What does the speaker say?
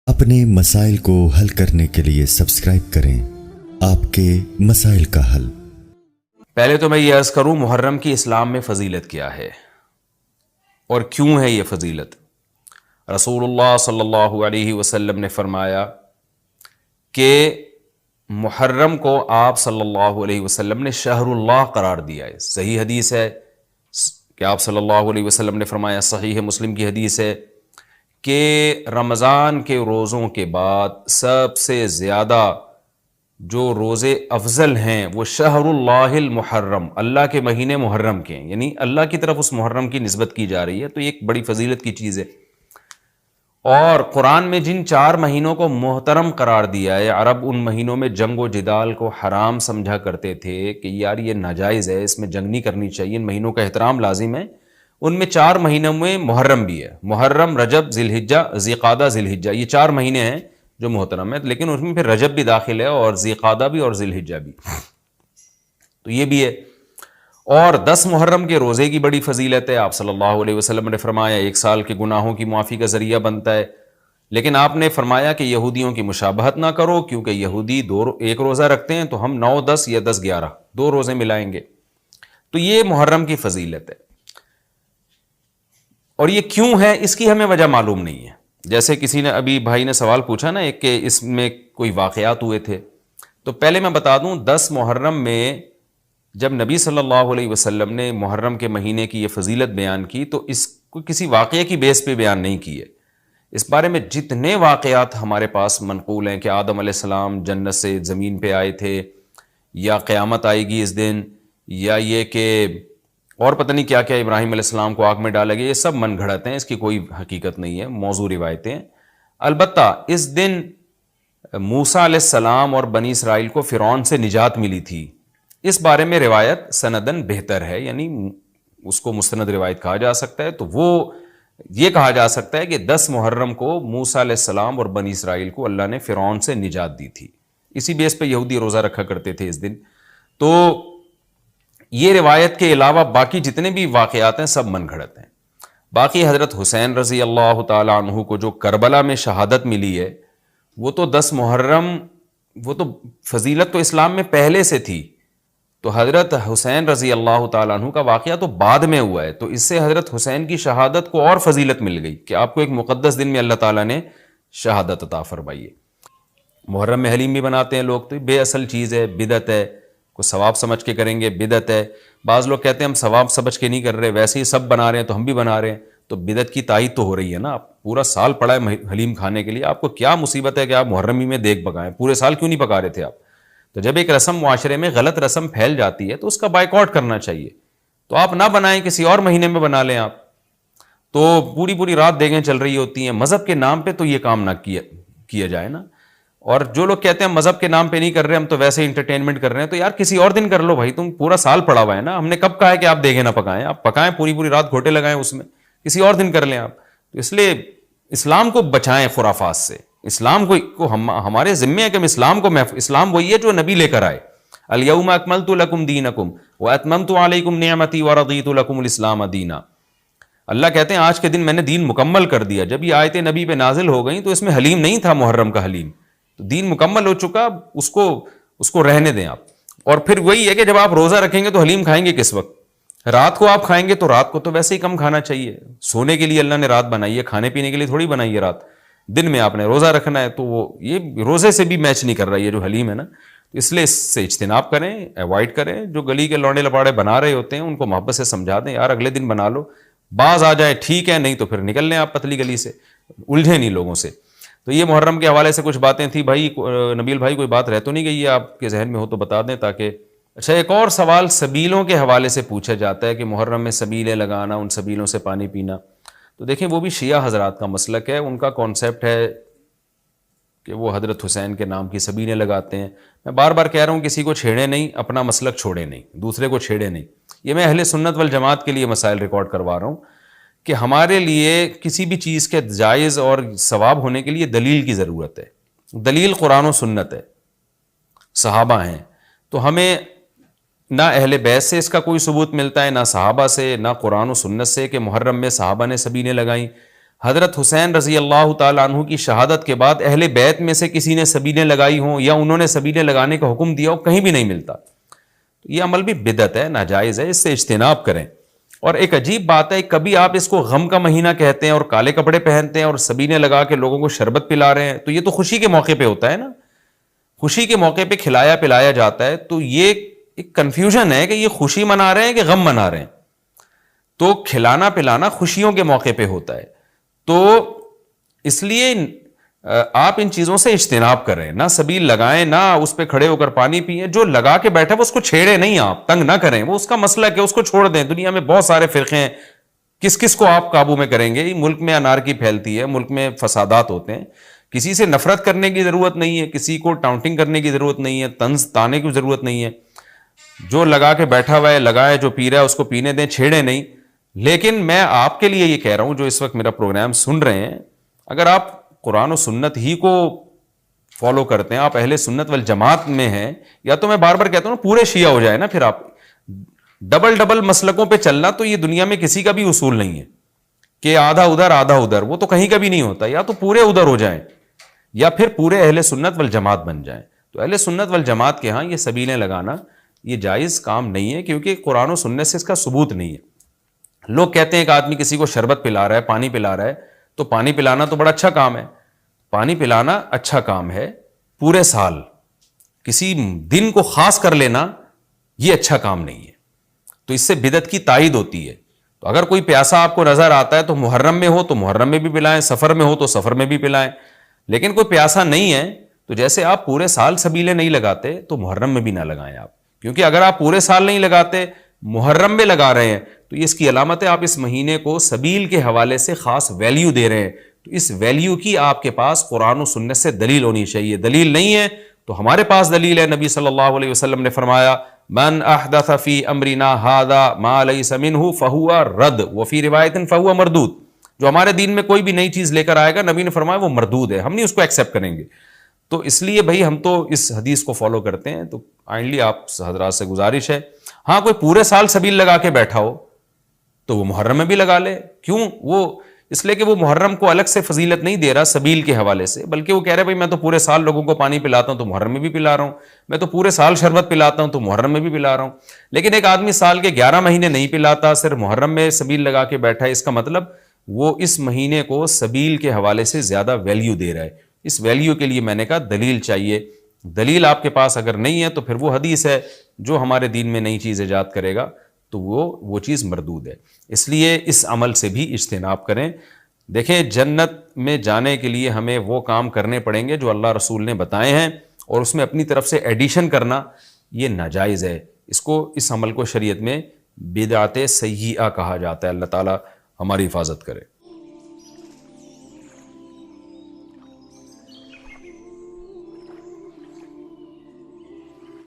اپنے مسائل کو حل کرنے کے لیے سبسکرائب کریں آپ کے مسائل کا حل۔ پہلے تو میں یہ عرض کروں محرم کی اسلام میں فضیلت کیا ہے اور کیوں ہے یہ فضیلت۔ رسول اللہ صلی اللہ علیہ وسلم نے فرمایا کہ محرم کو آپ صلی اللہ علیہ وسلم نے شہر اللہ قرار دیا ہے۔ صحیح حدیث ہے کہ آپ صلی اللہ علیہ وسلم نے فرمایا، صحیح مسلم کی حدیث ہے کہ رمضان کے روزوں کے بعد سب سے زیادہ جو روزے افضل ہیں وہ شہر اللہ المحرم، اللہ کے مہینے محرم کے ہیں، یعنی اللہ کی طرف اس محرم کی نسبت کی جا رہی ہے، تو یہ ایک بڑی فضیلت کی چیز ہے۔ اور قرآن میں جن 4 مہینوں کو محترم قرار دیا ہے، عرب ان مہینوں میں جنگ و جدال کو حرام سمجھا کرتے تھے کہ یار یہ ناجائز ہے، اس میں جنگ نہیں کرنی چاہیے، ان مہینوں کا احترام لازم ہے۔ ان میں 4 مہینوں میں محرم بھی ہے، محرم، رجب، ذی الحجہ، ذی قعدہ، ذی الحجہ، یہ 4 مہینے ہیں جو محترم ہے، لیکن اس میں پھر رجب بھی داخل ہے اور ذی قعدہ بھی اور ذی الحجہ بھی، تو یہ بھی ہے۔ اور 10 محرم کے روزے کی بڑی فضیلت ہے۔ آپ صلی اللہ علیہ وسلم نے فرمایا 1 سال کے گناہوں کی معافی کا ذریعہ بنتا ہے، لیکن آپ نے فرمایا کہ یہودیوں کی مشابہت نہ کرو، کیونکہ یہودی 1 روزہ رکھتے ہیں تو ہم 9، 10 یا 10، 11 2 روزے ملائیں گے، تو یہ محرم کی فضیلت ہے۔ اور یہ کیوں ہے اس کی ہمیں وجہ معلوم نہیں ہے۔ جیسے کسی نے ابھی بھائی نے سوال پوچھا نا ایک کہ اس میں کوئی واقعات ہوئے تھے، تو پہلے میں بتا دوں 10 محرم میں جب نبی صلی اللہ علیہ وسلم نے محرم کے مہینے کی یہ فضیلت بیان کی تو اس کو کسی واقعے کی بیس پہ بیان نہیں کی ہے۔ اس بارے میں جتنے واقعات ہمارے پاس منقول ہیں کہ آدم علیہ السلام جنت سے زمین پہ آئے تھے، یا قیامت آئے گی اس دن، یا یہ کہ اور پتہ نہیں کیا کیا، ابراہیم علیہ السلام کو آگ میں ڈالا گیا، یہ سب من گھڑت ہیں، اس کی کوئی حقیقت نہیں ہے، موضوع روایتیں ہیں۔ البتہ اس دن موسیٰ علیہ السلام اور بنی اسرائیل کو فرعون سے نجات ملی تھی، اس بارے میں روایت سندن بہتر ہے، یعنی اس کو مستند روایت کہا جا سکتا ہے۔ تو وہ یہ کہا جا سکتا ہے کہ 10 محرم کو موسیٰ علیہ السلام اور بنی اسرائیل کو اللہ نے فرعون سے نجات دی تھی، اسی بیس پہ یہودی روزہ رکھا کرتے تھے اس دن۔ تو یہ روایت کے علاوہ باقی جتنے بھی واقعات ہیں سب من گھڑت ہیں۔ باقی حضرت حسین رضی اللہ تعالیٰ عنہ کو جو کربلا میں شہادت ملی ہے، وہ تو 10 محرم، وہ تو فضیلت تو اسلام میں پہلے سے تھی، تو حضرت حسین رضی اللہ تعالیٰ عنہ کا واقعہ تو بعد میں ہوا ہے، تو اس سے حضرت حسین کی شہادت کو اور فضیلت مل گئی کہ آپ کو ایک مقدس دن میں اللہ تعالیٰ نے شہادت عطا فرمائی ہے۔ محرم میں حلیم بھی بناتے ہیں لوگ، تو بے اصل چیز ہے، بدعت ہے، کو ثواب سمجھ کے کریں گے بدعت ہے۔ بعض لوگ کہتے ہیں ہم ثواب سمجھ کے نہیں کر رہے، ویسے ہی سب بنا رہے ہیں تو ہم بھی بنا رہے ہیں، تو بدعت کی تائید تو ہو رہی ہے نا۔ آپ پورا سال پڑا ہے حلیم کھانے کے لیے، آپ کو کیا مصیبت ہے کہ آپ محرم ہی میں دیگ پکائیں؟ پورے سال کیوں نہیں پکا رہے تھے آپ؟ تو جب ایک رسم معاشرے میں غلط رسم پھیل جاتی ہے تو اس کا بائیکاٹ کرنا چاہیے، تو آپ نہ بنائیں، کسی اور مہینے میں بنا لیں آپ۔ تو پوری رات دیگیں چل رہی ہوتی ہیں، مذہب کے نام پہ تو یہ کام نہ کیا جائے نا۔ اور جو لوگ کہتے ہیں مذہب کے نام پہ نہیں کر رہے، ہم تو ویسے انٹرٹینمنٹ کر رہے ہیں، تو یار کسی اور دن کر لو بھائی، تم پورا سال پڑا ہوا ہے نا، ہم نے کب کہا ہے کہ آپ دیگیں نہ پکائیں؟ آپ پکائیں، پوری رات گھوٹے لگائیں اس میں، کسی اور دن کر لیں آپ۔ تو اس لیے اسلام کو بچائیں خرافات سے، اسلام کو ہمارے ذمے ہے کہ ہم اسلام کو اسلام وہی ہے جو نبی لے کر آئے، الیوم اکملت لکم دینکم واتممت علیکم نعمتی ورضیت لکم الاسلام دینا۔ اللہ کہتے ہیں آج کے دن میں نے دین مکمل کر دیا۔ جب یہ آیتیں نبی پہ نازل ہو گئیں تو اس میں حلیم نہیں تھا، محرم کا حلیم، تو دین مکمل ہو چکا، اس کو رہنے دیں آپ۔ اور پھر وہی ہے کہ جب آپ روزہ رکھیں گے تو حلیم کھائیں گے کس وقت؟ رات کو آپ کھائیں گے تو رات کو تو ویسے ہی کم کھانا چاہیے، سونے کے لیے اللہ نے رات بنائی ہے، کھانے پینے کے لیے تھوڑی بنائی ہے رات۔ دن میں آپ نے روزہ رکھنا ہے، تو وہ یہ روزے سے بھی میچ نہیں کر رہا یہ جو حلیم ہے نا، اس لیے اس سے اجتناب کریں، ایوائڈ کریں۔ جو گلی کے لوڑے لپاڑے بنا رہے ہوتے ہیں ان کو محبت سے سمجھا دیں، یار اگلے دن بنا لو، باز آ جائے ٹھیک ہے، نہیں تو پھر نکل لیں آپ پتلی گلی سے، الجھے نہیں لوگوں سے۔ تو یہ محرم کے حوالے سے کچھ باتیں تھیں بھائی۔ نبیل بھائی کوئی بات رہ تو نہیں گئی ہے آپ کے ذہن میں ہو تو بتا دیں تاکہ۔ اچھا، ایک اور سوال سبیلوں کے حوالے سے پوچھا جاتا ہے کہ محرم میں سبیلیں لگانا، ان سبیلوں سے پانی پینا، تو دیکھیں وہ بھی شیعہ حضرات کا مسلک ہے، ان کا کانسیپٹ ہے کہ وہ حضرت حسین کے نام کی سبیلیں لگاتے ہیں۔ میں بار بار کہہ رہا ہوں کسی کو چھیڑے نہیں، اپنا مسلک چھوڑے نہیں، دوسرے کو چھیڑے نہیں۔ یہ میں اہل سنت والجماعت کے لیے مسائل ریکارڈ کروا رہا ہوں کہ ہمارے لیے کسی بھی چیز کے جائز اور ثواب ہونے کے لیے دلیل کی ضرورت ہے۔ دلیل قرآن و سنت ہے، صحابہ ہیں، تو ہمیں نہ اہل بیت سے اس کا کوئی ثبوت ملتا ہے، نہ صحابہ سے، نہ قرآن و سنت سے کہ محرم میں صحابہ نے سبیلیں لگائیں۔ حضرت حسین رضی اللہ تعالیٰ عنہ کی شہادت کے بعد اہل بیت میں سے کسی نے سبیلیں لگائی ہوں یا انہوں نے سبیلیں لگانے کا حکم دیا ہو، کہیں بھی نہیں ملتا. یہ عمل بھی بدعت ہے، ناجائز ہے، اس سے اجتناب کریں. اور ایک عجیب بات ہے، کبھی آپ اس کو غم کا مہینہ کہتے ہیں اور کالے کپڑے پہنتے ہیں اور سبیلیں لگا کے لوگوں کو شربت پلا رہے ہیں. تو یہ تو خوشی کے موقع پہ ہوتا ہے نا، خوشی کے موقع پہ کھلایا پلایا جاتا ہے. تو یہ ایک کنفیوژن ہے کہ یہ خوشی منا رہے ہیں کہ غم منا رہے ہیں. تو کھلانا پلانا خوشیوں کے موقع پہ ہوتا ہے. تو اس لیے آپ ان چیزوں سے اجتناب کریں، نہ سبیل لگائیں، نہ اس پہ کھڑے ہو کر پانی پئیں. جو لگا کے بیٹھا وہ اس کو چھیڑے نہیں، آپ تنگ نہ کریں، وہ اس کا مسئلہ کہ اس کو چھوڑ دیں. دنیا میں بہت سارے فرقے ہیں، کس کس کو آپ قابو میں کریں گے؟ ملک میں انارکی پھیلتی ہے، ملک میں فسادات ہوتے ہیں. کسی سے نفرت کرنے کی ضرورت نہیں ہے، کسی کو ٹاؤنٹنگ کرنے کی ضرورت نہیں ہے، طنز تانے کی ضرورت نہیں ہے. جو لگا کے بیٹھا ہوا ہے لگائے، جو پی رہا ہے اس کو پینے دیں، چھیڑے نہیں. لیکن میں آپ کے لیے یہ کہہ رہا ہوں جو اس وقت میرا پروگرام سن رہے ہیں، اگر آپ قرآن و سنت ہی کو فالو کرتے ہیں، آپ اہل سنت والجماعت میں ہیں، یا تو میں بار بار کہتا ہوں پورے شیعہ ہو جائے نا. پھر آپ ڈبل مسلکوں پہ چلنا تو یہ دنیا میں کسی کا بھی اصول نہیں ہے کہ آدھا ادھر آدھا ادھر، وہ تو کہیں کا بھی نہیں ہوتا. یا تو پورے ادھر ہو جائیں یا پھر پورے اہل سنت والجماعت بن جائیں. تو اہل سنت والجماعت کے ہاں یہ سبیلیں لگانا یہ جائز کام نہیں ہے، کیونکہ قرآن و سنت سے اس کا ثبوت نہیں ہے. لوگ کہتے ہیں کہ آدمی کسی کو شربت پلا رہا ہے، پانی پلا رہا ہے، تو پانی پلانا تو بڑا اچھا کام ہے. پانی پلانا اچھا کام ہے، پورے سال کسی دن کو خاص کر لینا یہ اچھا کام نہیں ہے. تو اس سے بدعت کی تائید ہوتی ہے. تو اگر کوئی پیاسا آپ کو نظر آتا ہے تو محرم میں ہو تو محرم میں بھی پلائیں، سفر میں ہو تو سفر میں بھی پلائیں. لیکن کوئی پیاسا نہیں ہے تو جیسے آپ پورے سال سبیلیں نہیں لگاتے تو محرم میں بھی نہ لگائیں آپ. کیونکہ اگر آپ پورے سال نہیں لگاتے، محرم میں لگا رہے ہیں، تو یہ اس کی علامت ہے آپ اس مہینے کو سبیل کے حوالے سے خاص ویلیو دے رہے ہیں. تو اس ویلیو کی آپ کے پاس قرآن و سنت سے دلیل ہونی چاہیے. دلیل نہیں ہے تو ہمارے پاس دلیل ہے. نبی صلی اللہ علیہ وسلم نے فرمایا من احدث فی امرنا ھذا ما لیس منہ فہو رد وفی روایت فہو مردود. جو ہمارے دین میں کوئی بھی نئی چیز لے کر آئے گا، نبی نے فرمایا وہ مردود ہے، ہم نہیں اس کو ایکسیپٹ کریں گے. تو اس لیے بھائی ہم تو اس حدیث کو فالو کرتے ہیں. تو کائنڈلی آپ حضرات سے گزارش ہے، ہاں کوئی پورے سال سبیل لگا کے بیٹھا ہو تو وہ محرم میں بھی لگا لے. کیوں؟ وہ اس لیے کہ وہ محرم کو الگ سے فضیلت نہیں دے رہا سبیل کے حوالے سے، بلکہ وہ کہہ رہے بھائی میں تو پورے سال لوگوں کو پانی پلاتا ہوں تو محرم میں بھی پلا رہا ہوں، میں تو پورے سال شربت پلاتا ہوں تو محرم میں بھی پلا رہا ہوں. لیکن ایک آدمی سال کے 11 مہینے نہیں پلاتا، صرف محرم میں سبیل لگا کے بیٹھا ہے، اس کا مطلب وہ اس مہینے کو سبیل کے حوالے سے زیادہ ویلیو دے رہا ہے. اس ویلیو کے لیے میں نے کہا دلیل چاہیے. دلیل آپ کے پاس اگر نہیں ہے تو پھر وہ حدیث ہے جو ہمارے دین میں نئی چیز ایجاد کرے گا تو وہ چیز مردود ہے. اس لیے اس عمل سے بھی اجتناب کریں. دیکھیں جنت میں جانے کے لیے ہمیں وہ کام کرنے پڑیں گے جو اللہ رسول نے بتائے ہیں، اور اس میں اپنی طرف سے ایڈیشن کرنا یہ ناجائز ہے. اس عمل کو شریعت میں بدعت سیئہ کہا جاتا ہے. اللہ تعالی ہماری حفاظت کرے.